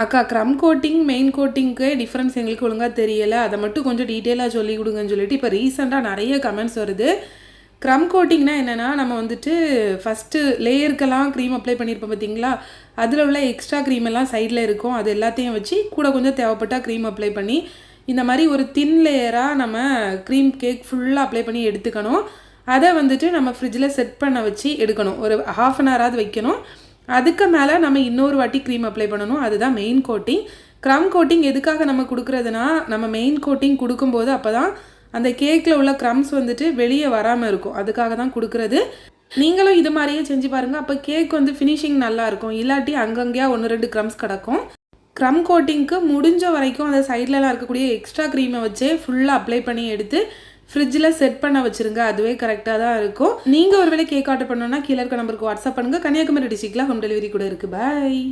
அக்கா க்ரம் coating main கோட்டிங்க்கு difference எங்களுக்கு ஒழுங்காக தெரியலை, அதை மட்டும் கொஞ்சம் டீட்டெயிலாக சொல்லி கொடுங்கன்னு சொல்லிட்டு இப்போ ரீசெண்டாக நிறைய கமெண்ட்ஸ் வருது. க்ரம் கோட்டிங்னா என்னென்னா, நம்ம வந்துட்டு ஃபஸ்ட்டு லேயருக்கெல்லாம் க்ரீம் அப்ளை பண்ணியிருப்போம் பார்த்தீங்களா, அதில் உள்ள எக்ஸ்ட்ரா க்ரீம் எல்லாம் சைடில் இருக்கும், அது எல்லாத்தையும் வச்சு கூட கொஞ்சம் தேவைப்பட்டால் க்ரீம் அப்ளை பண்ணி இந்த மாதிரி ஒரு தின் லேயராக நம்ம க்ரீம் கேக் ஃபுல்லாக அப்ளை பண்ணி எடுத்துக்கணும். அதை வந்துட்டு நம்ம ஃப்ரிட்ஜில் செட் பண்ண வச்சு எடுக்கணும், ஒரு ½ அன் ஹவராவது வைக்கணும். அதுக்கு மேலே நம்ம இன்னொரு வாட்டி க்ரீம் அப்ளை பண்ணணும், அதுதான் மெயின் கோட்டிங். க்ரம் கோட்டிங் எதுக்காக நம்ம கொடுக்குறதுனா, நம்ம மெயின் கோட்டிங் கொடுக்கும்போது அப்போ தான் அந்த கேக்கில் உள்ள க்ரம்ஸ் வந்துட்டு வெளியே வராமல் இருக்கும், அதுக்காக தான் கொடுக்குறது. நீங்களும் இது மாதிரியே செஞ்சு பாருங்கள், அப்போ கேக் வந்து ஃபினிஷிங் நல்லாயிருக்கும். இல்லாட்டி அங்கங்கேயா 1-2 க்ரம்ஸ் கிடக்கும். க்ரம் கோட்டிங்க்கு முடிஞ்ச வரைக்கும் அந்த சைட்லலாம் இருக்கக்கூடிய எக்ஸ்ட்ரா க்ரீமை வச்சே ஃபுல்லாக அப்ளை பண்ணி எடுத்து ஃப்ரிட்ஜில் செட் பண்ண வச்சுருங்க, அதுவே கரெக்டாக தான் இருக்கும். நீங்கள் ஒருவேளை கேக் ஆர்டர் பண்ணணுன்னா கீழே இருக்க நம்பருக்கு வாட்ஸ்அப் பண்ணுங்கள். கன்னியாகுமரி டிஸ்ட்ரிக்டில் ஹோம் டெலிவரி கூட இருக்குது. பாய்.